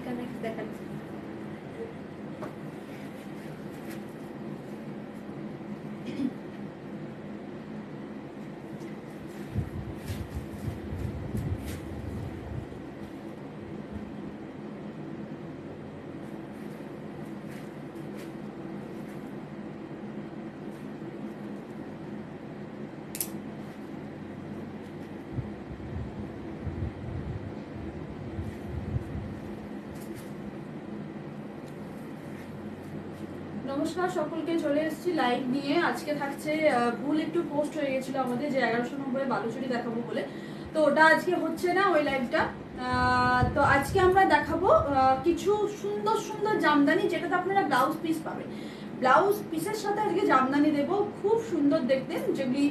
Connect দেখাচ্ছে। নমস্কার সকলকে, চলে এসেছি লাইভ নিয়ে। আজকে থাকছে ভুল একটু পোস্ট হয়ে গেছিল আমাদের, যে 1100 নম্বরে বালুচুরি দেখাবো বলে, তো ওটা আজকে হচ্ছে না ওই লাইভটা। তো আজকে আমরা দেখাবো কিছু সুন্দর সুন্দর জামদানি, যেটাতে আপনারা ব্লাউজ পিস পাবেন। ব্লাউজ পিসের সাথে আজকে জামদানি দেবো, খুব সুন্দর দেখতে, যেগুলি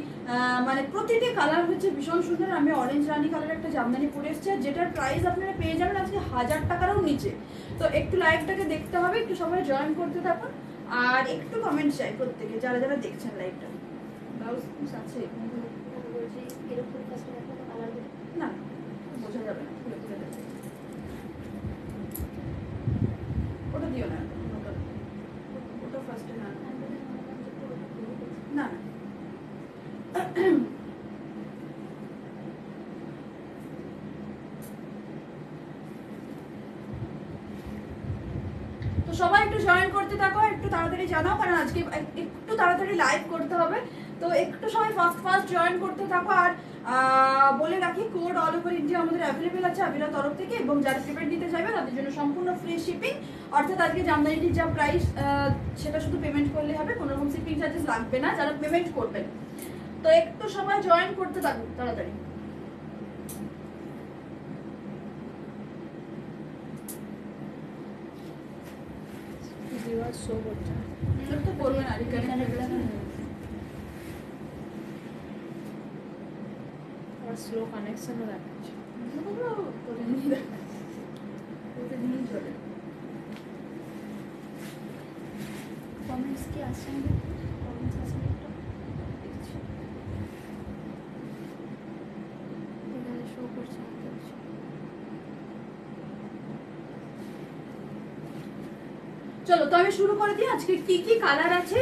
মানে প্রতিটি কালার হচ্ছে ভীষণ সুন্দর। আমি অরেঞ্জ রানি কালার একটা জামদানি পরে এসেছি, যেটার প্রাইস আপনারা পেয়ে যাবেন আজকে 1000 টাকারও নিচে। তো একটু লাইভটাকে দেখতে হবে, একটু সবাই জয়েন করতে থাকুন, আর একটু কমেন্ট চাই প্রত্যেকে যারা যারা দেখছেন লাইভটা। ব্লাউজ পিস আছে না, বোঝা যাবে না, ওটা দিও না, ওটা ফার্স্টে না না। তো সবাই একটু জয়েন করতে থাকো, একটু তাড়াতাড়ি জানাও, কারণ আজকে একটু তাড়াতাড়ি লাইভ করতে হবে। তো একটু সবাই ফার্স্ট জয়েন করতে থাকো। আর বলে রাখি, কোড অল ওভার ইন্ডিয়া আমাদের অ্যাভেলেবেল আছে আবিরা তরফ থেকে, এবং যারা পেমেন্ট দিতে চাইবে তাদের জন্য সম্পূর্ণ ফ্রি শিপিং। অর্থাৎ আজকে জামদানিটির যা প্রাইস সেটা শুধু পেমেন্ট করলে হবে, কোনো রকম শিপিং চার্জেস লাগবে না যারা পেমেন্ট করবেন। তো একটু সবাই জয়েন করতে থাকুন তাড়াতাড়ি। শো করছে তো করবেন আর স্লো কানেকশনও দেখাচ্ছে। কমেন্টস কি আসছে? কমেন্টস আসছে এখানে শো করছে। চলো তো আমি শুরু করে দিই। আজকে কি কি কালার আছে,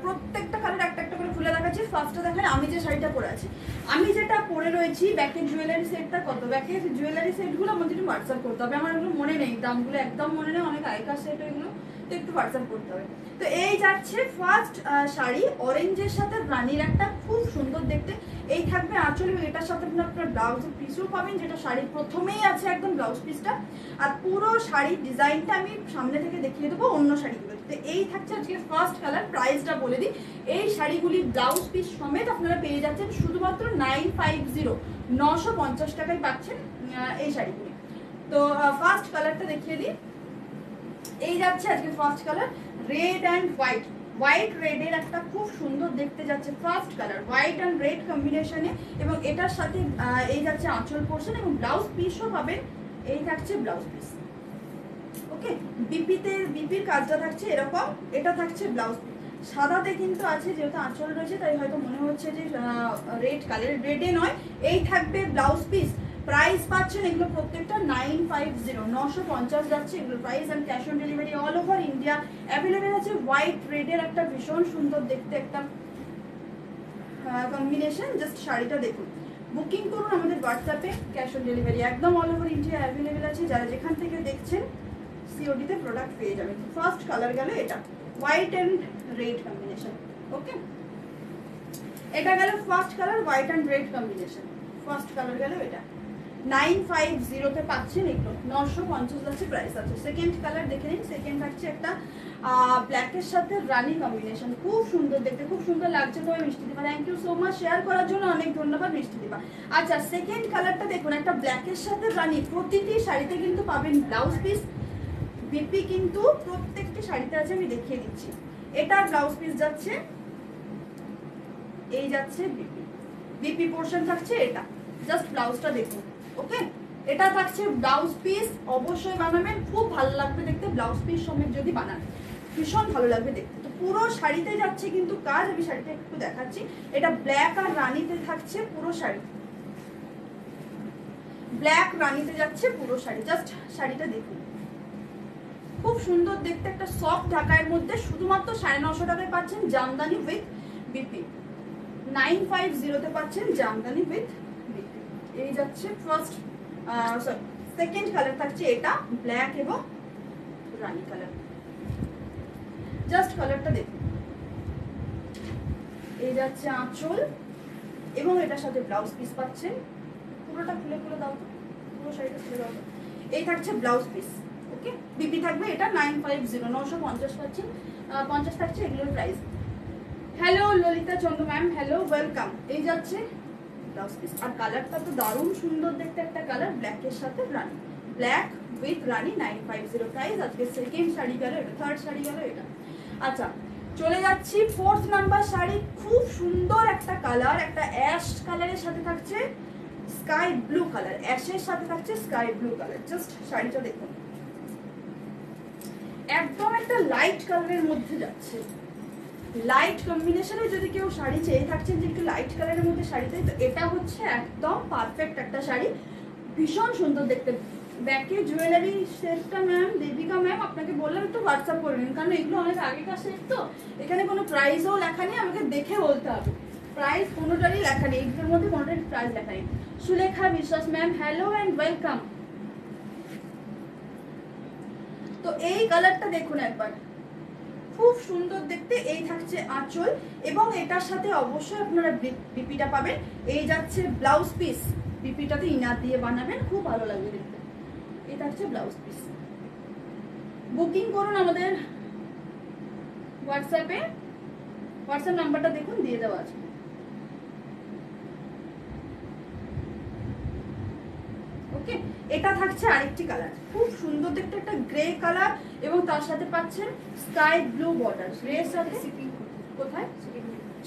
প্রত্যেকটা কালার একটা একটা করে খুলে দেখাচ্ছি। ফার্স্টে দেখাই আমি যে শাড়িটা পরে আছি। আমি যেটা পরে রয়েছি, ব্যাকের জুয়েলারি সেটটা কত, ব্যাকের জুয়েলারি সেটগুলো আমাদের একটু হোয়াটসঅ্যাপ করতে হবে। আমার এগুলো মনে নেই, দামগুলো একদম মনে নেই, অনেক আগেকার সেট এগুলো, তো একটু হোয়াটসঅ্যাপ করতে হবে। তো এই যাচ্ছে ফার্স্ট শাড়ি, অরেঞ্জের সাথে রানির একটা, খুব সুন্দর দেখতে। এই থাকবে আঁচল, এবং এটার সাথে আপনার ব্লাউজের পিসও পাবেন, যেটা শাড়ির প্রথমেই আছে একদম ব্লাউজ পিসটা। আর পুরো শাড়ির ডিজাইনটা আমি সামনে থেকে দেখিয়ে দেবো অন্য শাড়িগুলো। তো এই থাকছে আজকে ফার্স্ট কালার। প্রাইসটা বলে দিই, এই শাড়িগুলি ব্লাউজ পিস সমেত আপনারা পেয়ে যাচ্ছেন শুধুমাত্র 950, 950 টাকায় পাচ্ছেন এই শাড়িগুলি। তো ফার্স্ট কালারটা দেখিয়ে দিই। এই যাচ্ছে আজকে first colour, red and white, white রেডের একটা খুব সুন্দর দেখতে যাচ্ছে first colour, white and red কম্বিনেশনে। এবং এটার সাথে এই যাচ্ছে আঁচল পোর্শন, এবং ব্লাউজ পিসও পাবেন। এই থাকছে ব্লাউজ পিস, ওকে। বিপির কাজটা থাকছে এরকম, এটা থাকছে ব্লাউজ পিস। সাদাতে কিন্তু আছে, যেহেতু আঁচল রয়েছে তাই হয়তো মনে হচ্ছে যে রেড কালার, রেডে নয়। এই থাকবে ব্লাউজ পিস। প্রাইস পাচ্ছেন এগুলো প্রত্যেকটা 950, 950 যাচ্ছে এগুলো price. And cash on delivery all over India available আছে। হোয়াইট রেডের একটা ভীষণ সুন্দর দেখতে একটা কম্বিনেশন, জাস্ট শাড়িটা দেখুন। বুকিং করুন আমাদের হোয়াটসঅ্যাপে, ক্যাশ অন ডেলিভারি একদম অল ওভার ইন্ডিয়া অ্যাভেলেবেল আছে। যারা যেখান থেকে দেখছেন সিওডিতে প্রোডাক্ট পেয়ে যাবেন। ফার্স্ট কালার গেল এটা, হোয়াইট অ্যান্ড রেড কম্বিনেশন, ওকে। এটা গেল first colour, white and red combination. First colour গেল এটা, 950-তে পাচ্ছেন এগুলো, 950 যাচ্ছে প্রাইস আছে। সেকেন্ড কালার দেখে নিন। সেকেন্ড থাকছে একটা ব্ল্যাকের সাথে রানি কম্বিনেশন, খুব সুন্দর দেখতে, খুব সুন্দর লাগছে। তো মিষ্টি দিবা, thank you so much share করার জন্য, অনেক ধন্যবাদ মিষ্টি দিবা। আচ্ছা, সেকেন্ড কালারটা দেখুন, একটা ব্ল্যাকের সাথে রানি। প্রতিটি শাড়িতে কিন্তু পাবেন ব্লাউজ পিস। বিপি কিন্তু প্রত্যেকটি শাড়িতে আছে, আমি দেখিয়ে দিচ্ছি। এটা ব্লাউজ পিস যাচ্ছে, এই যাচ্ছে বিপি পোর্শন থাকছে এটা, জাস্ট ব্লাউজটা দেখুন, ওকে। এটা থাকছে ব্লাউজ পিস, অবশ্যই বানাবেন, খুব ভালো লাগবে দেখতে। ব্লাউজ পিস সমেত যদি বানান ভীষণ ভালো লাগবে দেখতে। তো পুরো শাড়িতে যাচ্ছে কিন্তু কাজ, আমি শাড়িটা একটু দেখাচ্ছি। এটা ব্ল্যাক আর রানিতে থাকছে পুরো শাড়ি, ব্ল্যাক রানিতে যাচ্ছে পুরো শাড়ি। জাস্ট শাড়িটা দেখুন, খুব সুন্দর দেখতে একটা সফট ঢাকায়ের মধ্যে শুধুমাত্র 950 টাকায় পাচ্ছেন জামদানি উইথ বিপি। 950 পাচ্ছেন জামদানি উইথ বিপি। এই যাচ্ছে ফার্স্ট সেকেন্ড কালার থাকছে এটা ব্ল্যাক এবং রানী কালার। জাস্ট কালারটা দেখুন, এই যাচ্ছে আঁচল এবং এটার সাথে ব্লাউজ পিস পাচ্ছেন। পুরোটা খুলে খুলে দাও তো, পুরো শাড়িটা খুলে দাও তো। এই থাকছে ব্লাউজ পিস। ওকে, বিপি থাকবে এটা 950, 950 পাচ্ছেন। 50 থাকছে এগুলোর প্রাইস। হ্যালো ললিতা চন্দ্র ম্যাম, হ্যালো, ওয়েলকাম। এই যাচ্ছে ব্লাউজ পিস। আর কালারটা তো দারুণ সুন্দর দেখতে একটা কালার, ব্ল্যাকের সাথে রানী, ব্ল্যাক উইথ রানী 950 প্রাইস। আজকে সেকেন্ড শাড়ি গেল এটা, থার্ড শাড়ি গেল এটা। আচ্ছা, চলে যাচ্ছি ফোর্থ নাম্বার শাড়ি। খুব সুন্দর একটা কালার, একটা অ্যাশ কালারের সাথে থাকছে স্কাই ব্লু কালার, অ্যাশের সাথে থাকছে স্কাই ব্লু কালার। জাস্ট শাড়িটা দেখুন, একদম একটা লাইট কালারের মধ্যে যাচ্ছে। লাইট কম্বিনেশনে যদি কেউ শাড়ি চেয়ে থাকছেন যে একটু লাইট কালারের মধ্যে শাড়ি চাই, তো এটা হচ্ছে একদম পারফেক্ট একটা শাড়ি, ভীষণ সুন্দর দেখতে। ব্যাকে জুয়েলারি সেটটা ম্যাম, দেবিকা ম্যাম আপনাকে বললাম একটু হোয়াটসঅ্যাপ করে নিন, কারণ এগুলো অনেক আগেকার সেট তো, এখানে কোনো প্রাইসও লেখা নেই, আমাকে দেখে বলতে হবে। প্রাইস কোনোটারই লেখা নেই, এগুলোর মধ্যে কোনোটারই প্রাইস লেখা নেই। সুলেখা বিশ্বাস ম্যাম, হ্যালো অ্যান্ড ওয়েলকাম। তো এই কালারটা দেখুন একবার, খুব সুন্দর দেখতে। এই থাকছে আঁচল এবং এটার সাথে অবশ্যই আপনারা বিপিটা পাবেন। এই যাচ্ছে ব্লাউজ পিস, বিপিটাতে ইনার দিয়ে বানাবেন, খুব ভালো লাগবে দেখতে। এই থাকছে ব্লাউজ পিস। বুকিং করুন আমাদের হোয়াটসঅ্যাপে, হোয়াটসঅ্যাপ নাম্বারটা দেখুন দিয়ে দেওয়া আছে। ওকে, এটা থাকছে আরেকটি কালার, খুব সুন্দর দেখতে একটা গ্রে কালার এবং তার সাথে পাচ্ছেন স্কাই ব্লু বর্ডার। গ্রের সাথে শিপিং কোথায়?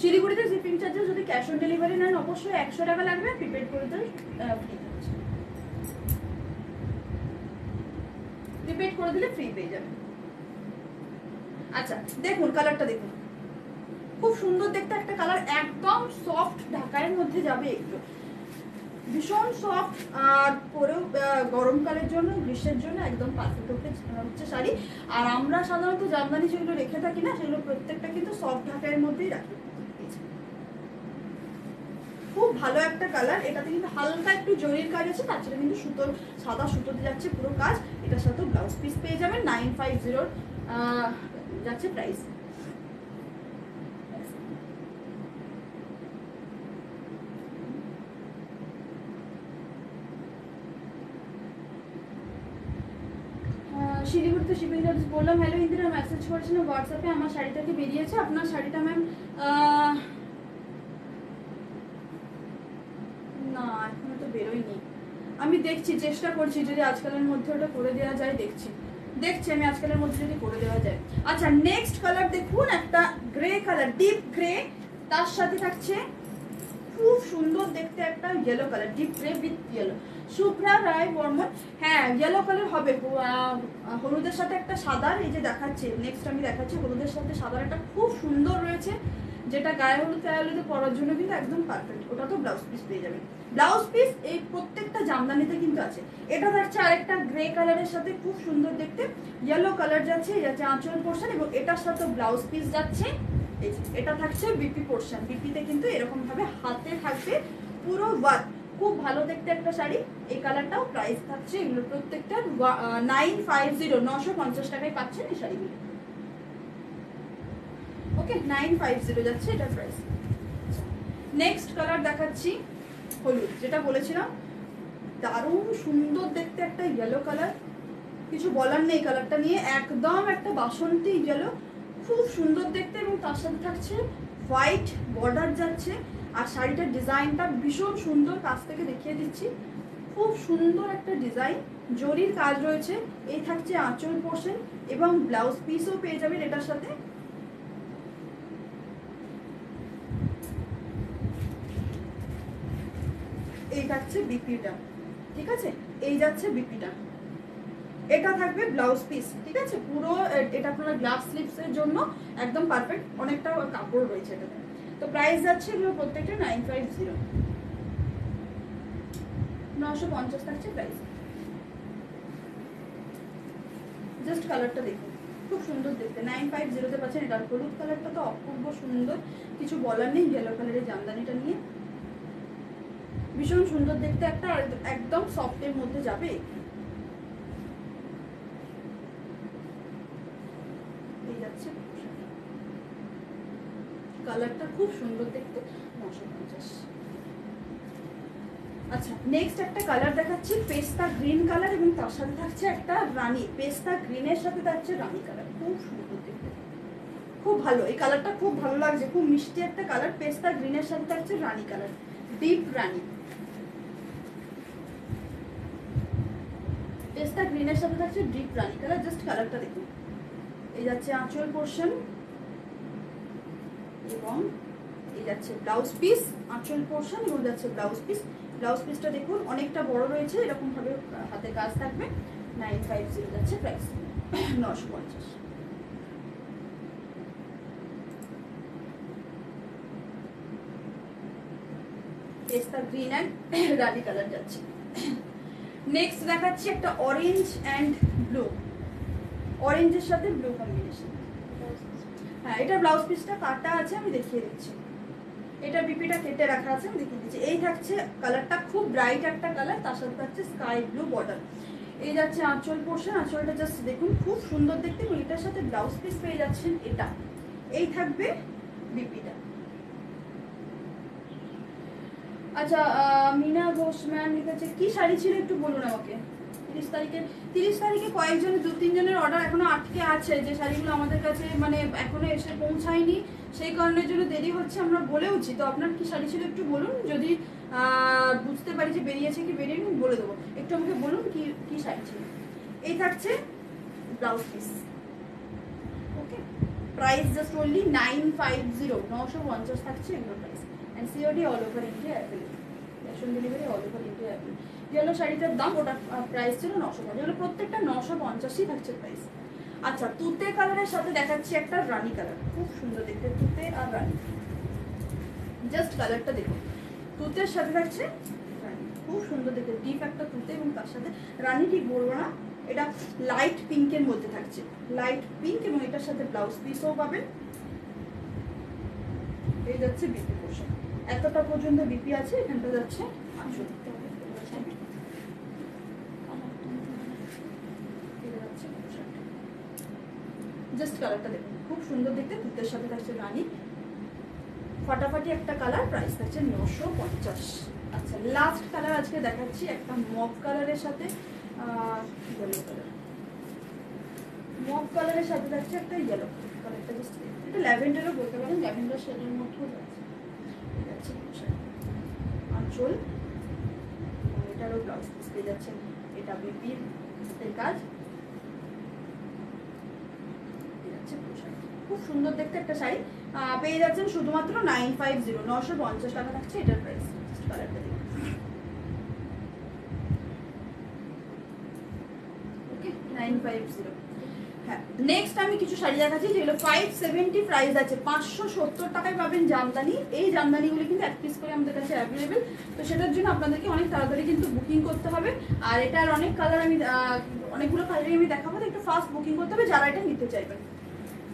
শিলিগুড়িতে শিপিং চার্জেস যদি ক্যাশ অন ডেলিভারি নেন অবশ্যই 100 টাকা লাগবে, প্রিপেড করে দিলে ফ্রি থাকছে, প্রিপেড করে দিলে ফ্রি পেয়ে যাবেন। আচ্ছা দেখুন কালারটা দেখুন, খুব সুন্দর দেখতে একটা কালার, একদম সফট ঢাকায়ের মধ্যে যাবে, একটু ভীষণ সফট। আর পরেও গরমকালের জন্য, গ্রীষ্মের জন্য একদম পারফেক্ট হচ্ছে শাড়ি। আর আমরা সাধারণত জামদানি যেগুলো রেখে থাকি না, সেগুলো প্রত্যেকটা কিন্তু সফট ঢাকায়ের মধ্যেই রাখি। খুব ভালো একটা কালার, এটাতে কিন্তু হালকা একটু জরির কাজ আছে, তাছাড়া কিন্তু সুতোর, সাদা সুতোতে যাচ্ছে পুরো কাজ। এটার সাথে ব্লাউজ পিস পেয়ে যাবেন। 950 যাচ্ছে প্রাইস। শিলিগুড়িতে শিপিং চার্জ বললাম। হ্যালো ইন্দিরা, মেসেজ করেছিলাম হোয়াটসঅ্যাপে, আমার শাড়িটা কি বেরিয়েছে? আপনার শাড়িটা ম্যাম না এখনো তো বেরোয়নি, আমি দেখছি, চেষ্টা করছি যদি আজকালের মধ্যে ওটা করে দেওয়া যায়, দেখছি আমি আজকালের মধ্যে যদি করে দেওয়া যায়। আচ্ছা নেক্সট কালার দেখুন, একটা গ্রে কালার, ডিপ গ্রে, তার সাথে থাকছে খুব সুন্দর দেখতে একটা yellow colour, deep grey with yellow. Shubhra Roy Barman, হ্যাঁ ইয়েলো কালার হবে, হলুদের সাথে একটা সাদার, এই যে দেখাচ্ছি নেক্সট আমি দেখাচ্ছি, হলুদের সাথে সাদার একটা খুব সুন্দর রয়েছে, যেটা গায়ে হলুদ গায়ে হলুদে পরার জন্য কিন্তু একদম পারফেক্ট। ওটা তো ব্লাউজ পিস পেয়ে যাবেন। ব্লাউজ পিস এই প্রত্যেকটা জামদানিতে কিন্তু আছে। এটা থাকছে আরেকটা গ্রে কালারের সাথে, খুব সুন্দর দেখতে ইয়েলো কালার যাচ্ছে, এই যাচ্ছে আঁচল পোর্শন এবং এটার সাথে ব্লাউজ পিস যাচ্ছে। এটা থাকছে বিপি পোর্শন, বিপিতে কিন্তু এরকম ভাবে হাতে থাকবে পুরো ওয়ার্ক, খুব ভালো দেখতে একটা শাড়ি। এই কালারটাও প্রাইস থাকছে এগুলো প্রত্যেকটা 950, 950 টাকায় পাচ্ছেন এই শাড়িগুলো। ওকে 950 যাচ্ছে এটা প্রাইস। নেক্সট কালার দেখাচ্ছি হলুদ, যেটা বলেছিলাম দারুণ সুন্দর দেখতে একটা ইয়েলো কালার, কিছু বলার নেই কালারটা নিয়ে, একদম একটা বাসন্তী ইয়েলো, খুব সুন্দর দেখতে এবং তার সাথে থাকছে হোয়াইট বর্ডার যাচ্ছে। আর শাড়িটার ডিজাইনটা ভীষণ সুন্দর, কাছ থেকে দেখিয়ে দিচ্ছি, খুব সুন্দর একটা ডিজাইন, জরির কাজ রয়েছে। এই থাকছে আঁচল পোর্শন এবং ব্লাউজ পিসও পেয়ে যাবেন এটার সাথে। এই থাকছে বিপিটা, ঠিক আছে, এই যাচ্ছে বিপিটা, এটা থাকবে ব্লাউজ পিস, ঠিক আছে পুরো। এটা আপনারা গ্লাস স্লিভস এর জন্য একদম পারফেক্ট, অনেকটা কাপড় রয়েছে এটাতে। তো প্রাইস যাচ্ছে এগুলো প্রত্যেকটা 950। 950 থাকছে প্রাইস। জাস্ট কালারটা দেখুন, খুব সুন্দর দেখতে। 950 তে পাচ্ছেন। এটা হলুদ কালারটা তো অপূর্ব সুন্দর, কিছু বলার নেই। ইয়েলো কালারের জামদানিটা নিয়ে ভীষণ সুন্দর দেখতে একটা, একদম সফটের মধ্যে যাবে। এই যাচ্ছে কালারটা খুব সুন্দর দেখতে, 950। আচ্ছা, নেক্সট একটা কালার দেখাচ্ছি পেস্তা গ্রিন কালার, এবং তার সাথে থাকছে একটা রানী, পেস্তা গ্রিনের সাথে থাকছে রানী কালার। খুব সুন্দর দেখতে, খুব ভালো। এই কালারটা খুব ভালো লাগছে, খুব মিষ্টি একটা কালার। পেস্তা গ্রিনের সাথে থাকছে রানী কালার, ডিপ রানী। পেস্তা গ্রিনের সাথে থাকছে ডিপ রানী কালার। জাস্ট কালারটা দেখুন। এই যাচ্ছে আঁচল পোর্শন, এবং এই যাচ্ছে ব্লাউজ পিস। আঁচল পোর্শন এবং যাচ্ছে ব্লাউজ পিস। ব্লাউজ পিসটা দেখুন অনেকটা বড় রয়েছে, এরকম ভাবে হাতে কাজ থাকবে। 950 যাচ্ছে প্রাইস, 950। পেস্তা গ্রিন অ্যান্ড রানি কালার যাচ্ছে। নেক্সট দেখাচ্ছি একটা অরেঞ্জ অ্যান্ড ব্লু, অরেঞ্জের সাথে ব্লু কম্বিনেশন। হ্যাঁ, এটা ব্লাউজ পিসটা কাটা আছে, আমি দেখিয়ে দিচ্ছি। এটা বিপিটা কেটে রাখা আছে, আমি দেখিয়ে দিচ্ছি। এই থাকছে কালারটা, খুব ব্রাইট একটা কালার, তার সাথে থাকছে স্কাই ব্লু বর্ডার। এই যাচ্ছে আঁচল পোর্শন, আঁচলটা জাস্ট দেখুন খুব সুন্দর দেখতে, এবং এটার সাথে ব্লাউজ পিস পেয়ে যাচ্ছেন এটা। এই থাকবে বিপিটা। আচ্ছা, মিনা ঘোষ ম্যাম লিখেছে কি শাড়ি ছিল একটু বলুন আমাকে। 30 তারিখে কয়েকজন, 2-3 জনের অর্ডার এখনো আটকে আছে, যে শাড়িগুলো আমাদের কাছে মানে এখনো এসে পৌঁছায়নি, সেই কারণের জন্য দেরি হচ্ছে। আমরা বলেওছি, তো আপনার কি শাড়ি ছিল একটু বলুন, যদি বুঝতে পারি যে বেরিয়েছে কি বেরিয়েনি বলে দেবো। একটু আমাকে বলুন কি কি শাড়ি ছিল। এই থাকছে ব্লাউজ পিস। ওকে, প্রাইস জাস্ট অনলি 950, 950 থাকছে এগুলো price. And COD all over India available, cash on delivery all over India available. Yellow শাড়িটার দাম, ওটা প্রাইস ছিল 950, এগুলো প্রত্যেকটা 950ই থাকছে প্রাইস। আচ্ছা, তুতে কালারের সাথে দেখাচ্ছি একটা রানী কালার, খুব সুন্দর দেখতে, তুতে আর রানী। জাস্ট কালারটা দেখুন, তুতের সাথে থাকছে রানী, খুব সুন্দর দেখতে, ডিপ একটা তুতে এবং তার সাথে রানী। ঠিক বলবো না, এটা লাইট পিঙ্কের মধ্যে থাকছে, লাইট পিঙ্ক, এবং এটার সাথে ব্লাউজ পিসও পাবেন। এই যাচ্ছে বিপি পোর্শন, এতটা পর্যন্ত বিপি আছে। এখানটা যাচ্ছে আঁচল, জাস্ট কালারটা দেখুন খুব সুন্দর দেখতে, তুতের সাথে থাকছে রানী, ফাটাফাটি একটা কালার। প্রাইস থাকছে 950। আচ্ছা, লাস্ট কালার আজকে দেখাচ্ছি একটা মভ কালারের সাথে ইয়েলো কালার। মভ কালারের সাথে থাকছে একটা ইয়েলো কালারটা, জাস্ট এটা ল্যাভেন্ডারও বলতে পারেন, ল্যাভেন্ডার শেডের মধ্যেও যাচ্ছে। আঁচল, এটারও ব্লাউজ পিস পেয়ে যাচ্ছেন। এটা বিপির কাজ, খুব সুন্দর দেখতে একটা শাড়ি পেয়ে যাচ্ছেন শুধুমাত্র 950, 950 টাকা থাকছে এটার প্রাইস। কালারটা দেখুন, ওকে 950। হ্যাঁ, নেক্সট আমি কিছু শাড়ি দেখাচ্ছি যেগুলো 570 প্রাইস আছে, 570 টাকায় পাবেন জামদানি। এই জামদানিগুলো কিন্তু এক পিস করে আমাদের কাছে অ্যাভেলেবেল, তো সেটার জন্য আপনাদেরকে অনেক তাড়াতাড়ি কিন্তু বুকিং করতে হবে। আর এটার অনেক কালার, আমি অনেকগুলো কালারই আমি দেখাবো, তো একটু ফাস্ট বুকিং করতে হবে যারা এটা নিতে চাইবেন।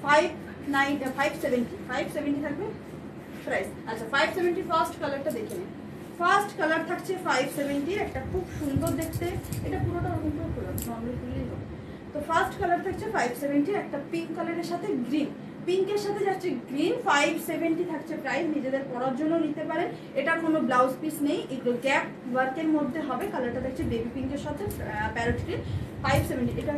570 থাকবে প্রাইস। আচ্ছা, 570 ফার্স্ট কালারটা দেখে নিন। ফার্স্ট কালার থাকছে 570, একটা খুব সুন্দর দেখতে, এটা পুরোটা ওরকম পুরো নর্মাল খুললেই হবে। তো ফার্স্ট কালার থাকছে 570, একটা পিঙ্ক কালারের সাথে গ্রিন, পিঙ্কের সাথে যাচ্ছে গ্রিন। 570 থাকছে প্রাইস, নিজেদের পরার জন্য নিতে পারেন। এটা কোনো ব্লাউজ পিস নেই, এগুলো গ্যাপ ওয়ার্কের মধ্যে হবে। কালারটা থাকছে বেবি পিঙ্কের সাথে প্যারট গ্রিন। 570, এটা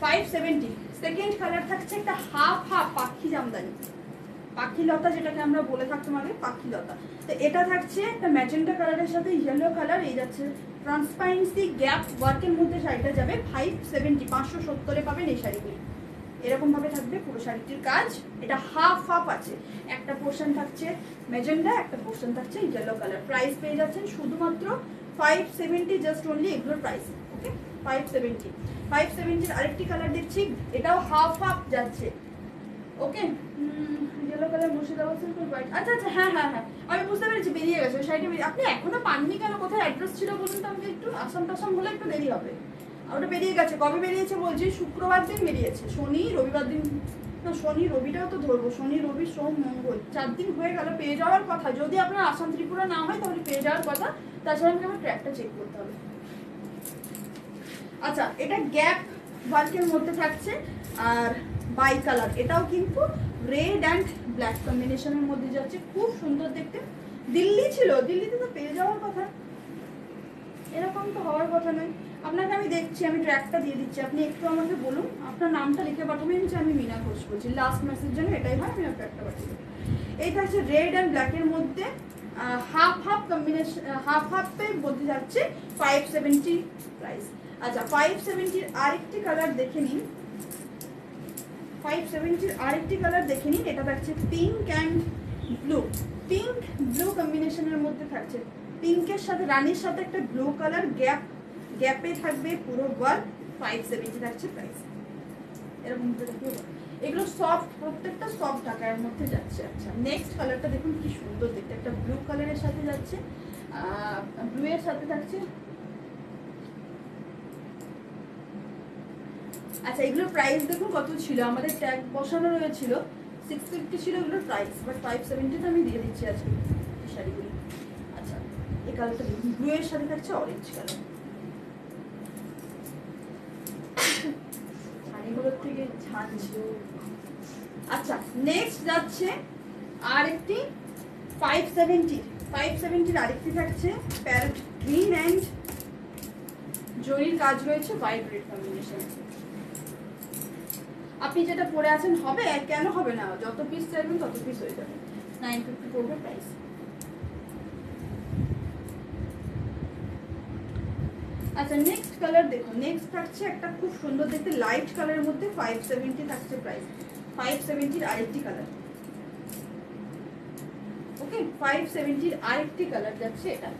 570। সেকেন্ড কালার থাকছে একটা হাফ পাখি জামদানি, পাখি লতা যেটাকে আমরা বলে থাকতাম আগে, পাখি লতা। তো এটা থাকছে একটা ম্যাজেন্টা কালারের সাথে ইয়েলো কালার। এই যাচ্ছে ট্রান্সপারেন্সি গ্যাপ ওয়ার্কের মধ্যে শাড়িটা যাবে। 570, 570 পাবেন এই শাড়িগুলি। এরকম ভাবে থাকবে পুরো শাড়িটির কাজ। এটা হাফ আছে, একটা পোর্শন থাকছে ম্যাজেন্টা, একটা পোর্শন থাকছে ইয়েলো কালার। প্রাইস পেয়ে যাচ্ছেন শুধুমাত্র 570, জাস্ট অনলি এগুলোর প্রাইস। ওকে, 570। 570 আরেকটি কালার দেখছি, এটাও হাফ যাচ্ছে। ওকে, ইয়েলো কালার মুর্শিদাবাদ সিল্কের হোয়াইট। আচ্ছা আচ্ছা, হ্যাঁ হ্যাঁ হ্যাঁ, আমি বুঝতে পেরেছি, বেরিয়ে গেছে ওই শাড়িটা। আপনি এখনো পাননি কেন? কোথায় অ্যাড্রেস ছিল বলুন তো আমাকে একটু। আসাম টাসাম হলে একটু দেরি হবে। আর ওটা বেরিয়ে গেছে। কবে বেরিয়েছে বলছি? শুক্রবার দিন বেরিয়েছে। শনি রবিবার দিন, না শনি রবিটাও তো ধরবো, শনি রবি সোম মঙ্গল 4 দিন হয়ে গেল। পেয়ে যাওয়ার কথা, যদি আপনার আসাম ত্রিপুরা না হয় তাহলে পেয়ে যাওয়ার কথা। তাছাড়া আমাকে আমার ট্র্যাকটা চেক করতে হবে। আচ্ছা, এটা গ্যাপ ওয়ার্কের মধ্যে থাকছে আর বাই কালার। এটাও কিন্তু রেড অ্যান্ড ব্ল্যাক কম্বিনেশনের মধ্যে যাচ্ছে, খুব সুন্দর দেখতে। দিল্লি ছিল, দিল্লিতে তো পেয়ে যাওয়ার কথা, এরকম তো হওয়ার কথা নয়। আপনাকে আমি দেখছি, আমি ট্র্যাকটা দিয়ে দিচ্ছি, আপনি একটু আমাকে বলুন, আপনার নামটা লিখে পাঠাবেন যে আমি মীনা ঘোষ বলছি। লাস্ট মেসেজ জন্য এটাই হয়, আমি ট্র্যাকটা পাঠিয়ে দেবো। এই থাকছে রেড অ্যান্ড ব্ল্যাকের মধ্যে হাফ হাফ কম্বিনেশন, হাফ হাফের মধ্যে যাচ্ছে 570 প্রাইস। আচ্ছা, 570-র আরেকটি কালার দেখে নিন। 570-র আরেকটি কালার দেখে নিন। এটা থাকছে pink and blue, pink blue কম্বিনেশনের মধ্যে থাকছে। পিঙ্কের সাথে রানীর সাথে একটা ব্লু কালার গ্যাপে থাকবে পুরো ওয়ার্ক। 570 থাকছে প্রাইস। এরকম এগুলো সফট, প্রত্যেকটা সফট আকারের মধ্যে যাচ্ছে। আচ্ছা, নেক্সট কালারটা দেখুন কি সুন্দর দেখতে, একটা ব্লু কালারের সাথে যাচ্ছে, ব্লু এর সাথে থাকছে। আচ্ছা, এগুলোর প্রাইস দেখুন কত ছিল, আমাদের ট্যাগ বসানো রয়েছিল 650 ছিল এগুলোর প্রাইস, বাট 570 আমি দিয়ে দিচ্ছি আজকে এই শাড়িগুলো। আচ্ছা, এই কালারটা দেখুন, ব্লু এর সাথে থাকছে অরেঞ্জ কালার। শাড়িগুলোর থেকে ছাড়ছে। আচ্ছা, নেক্সট যাচ্ছে আরেকটি 570-র আরেকটি থাকছে প্যারট গ্রিন অ্যান্ড জরির কাজ রয়েছে হোয়াইট রেড কম্বিনেশনে। আপনি যেটা পরে আছেন হবে, কেন হবে না? যত পিস চাইবেন তত পিস হয়ে যাবে। 950 পড়বে প্রাইস। আচ্ছা, নেক্সট কালার দেখুন। নেক্সট থাকছে একটা খুব সুন্দর দেখতে লাইট কালারের মধ্যে 570 থাকছে প্রাইস। 570-র আরেকটি কালার। ওকে, 570-র আরেকটি কালার যাচ্ছে এটা।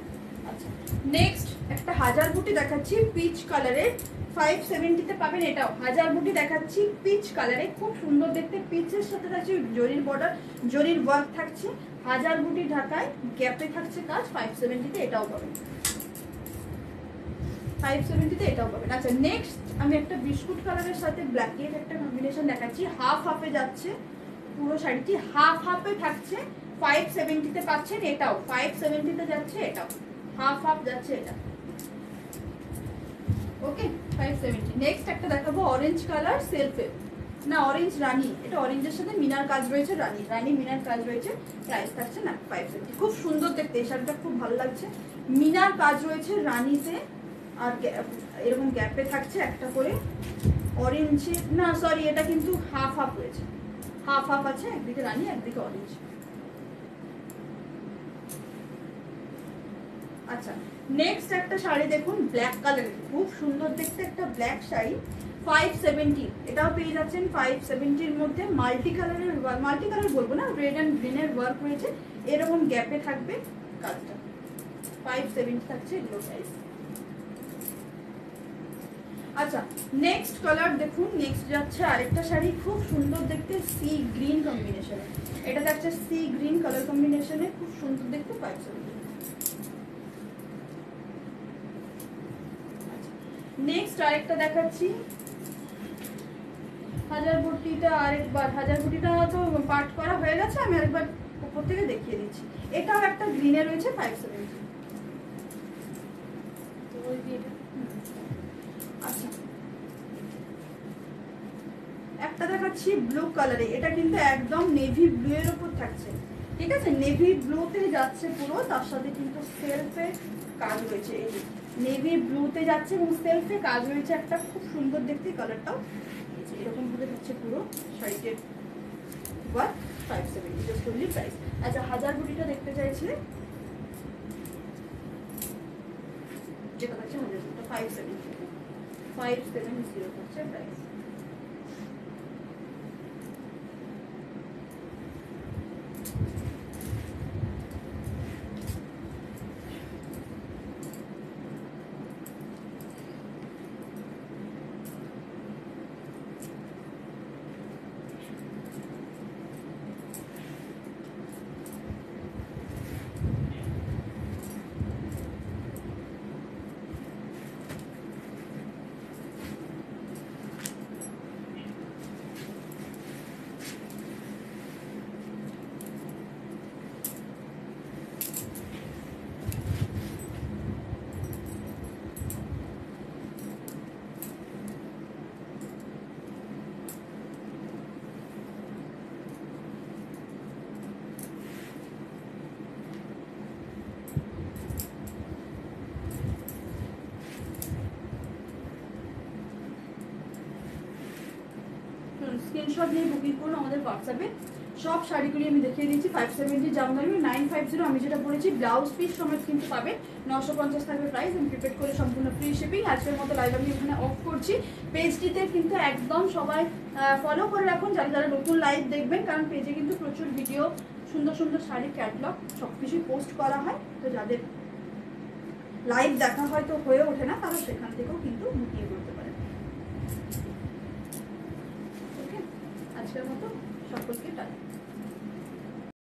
আচ্ছা, নেক্সট একটা হাজার বুটি দেখাচ্ছি পিচ কালারের। 570-তে পাবেন এটাও হাজার বুটি দেখাচ্ছি পিচ কালারে, খুব সুন্দর দেখতে। পিচের সাথে থাকছে জরির বর্ডার, জরির ওয়ার্ক থাকছে, হাজার বুটি ঢাকায় গ্যাপে থাকছে কাজ। 570-তে এটাও পাবেন, 570-তে এটাও পাবেন। আচ্ছা, নেক্সট আমি একটা বিস্কুট কালারের সাথে ব্ল্যাকের একটা কম্বিনেশন দেখাচ্ছি। হাফ হাফে যাচ্ছে পুরো শাড়িটি, হাফ হাফে থাকছে। 570-তে পাচ্ছেন এটাও, 570-তে যাচ্ছে এটাও, হাফ হাফ যাচ্ছে এটা। ওকে, 570। নেক্সট একটা দেখাবো অরেঞ্জ কালার সেলফে, না অরেঞ্জ রানী, এটা অরেঞ্জের সাথে মিনার কাজ রয়েছে, রানী মিনার কাজ রয়েছে। প্রাইস থাকছে না 570। খুব সুন্দর দেখতে, এই শাড়িটা খুব ভালো লাগছে। মিনার কাজ রয়েছে রানীতে, আর এরকম গ্যাপে থাকছে একটা করে অরেঞ্জে, না সরি এটা কিন্তু হাফ হাফ রয়েছে, হাফ হাফ আছে, একদিকে রানী একদিকে অরেঞ্জ। আচ্ছা, নেক্সট একটা শাড়ি দেখুন ব্ল্যাক কালারের, খুব সুন্দর দেখতে একটা ব্ল্যাক শাড়ি। 570, এটাও পেয়ে যাচ্ছেন 570-র মধ্যে। মাল্টি কালারের, মাল্টি কালার বলবো না, রেড অ্যান্ড গ্রিনের ওয়ার্ক রয়েছে, এরকম গ্যাপে থাকবে কাজটা। 570 থাকছে এগুলো প্রাইস। আচ্ছা, নেক্সট কালার দেখুন। নেক্সট যাচ্ছে আরেকটা শাড়ি খুব সুন্দর দেখতে সি গ্রিন কম্বিনেশনে। এটা যাচ্ছে সি গ্রিন কালার কম্বিনেশনে, খুব সুন্দর দেখতে 570। নেক্সট আরেকটা দেখাচ্ছি হাজার বুটিটা, আরেকবার হাজার বুটিটা তো পার্ট করা হয়ে গেছে, আমি আরেকবার উপর থেকে দেখিয়ে দিচ্ছি। এটাও একটা গ্রিনে রয়েছে 570। আচ্ছা, একটা দেখাচ্ছি ব্লু কালারে, এটা কিন্তু একদম নেভি ব্লু এর উপর থাকছে, ঠিক আছে? নেভি ব্লুতে যাচ্ছে পুরো, তার সাথে কিন্তু সেলফে কাজ রয়েছে। এই নেভি ব্লুতে যাচ্ছে এবং সেলফে কাজ রয়েছে একটা, খুব সুন্দর দেখতে কালারটাও। এরকম ভাবে যাচ্ছে পুরো শাড়িটির ওয়ার্ক। 570 just only price. আচ্ছা, হাজার বুটিটা দেখতে চাইছিলে, যেটা হচ্ছে 100 বুটিটা 570 হচ্ছে প্রাইস। স্ক্রিনশট নিয়ে বুকিং করুন আমাদের হোয়াটসঅ্যাপে। সব শাড়িগুলি আমি দেখিয়ে দিয়েছি। 570 জামদানি 950 আমি যেটা বলেছি, ব্লাউজ পিস সমেত কিন্তু পাবে। 950 থাকবে প্রাইস। আমি প্রিপেড করে সম্পূর্ণ ফ্রি শিপিং। আজকের মতো লাইভ আমি এখানে অফ করছি। পেজটিতে কিন্তু একদম সবাই ফলো করে রাখুন যারা যারা নতুন লাইভ দেখবেন, কারণ পেজে কিন্তু প্রচুর ভিডিও, সুন্দর সুন্দর শাড়ি, ক্যাটলগ সব কিছুই পোস্ট করা হয়। তো যাদের লাইভ দেখা হয়তো হয়ে ওঠে না, তারা সেখান থেকেও কিন্তু বুকিং করতে পারেন। ওকে, আজকের মতো সকলকে টাটা।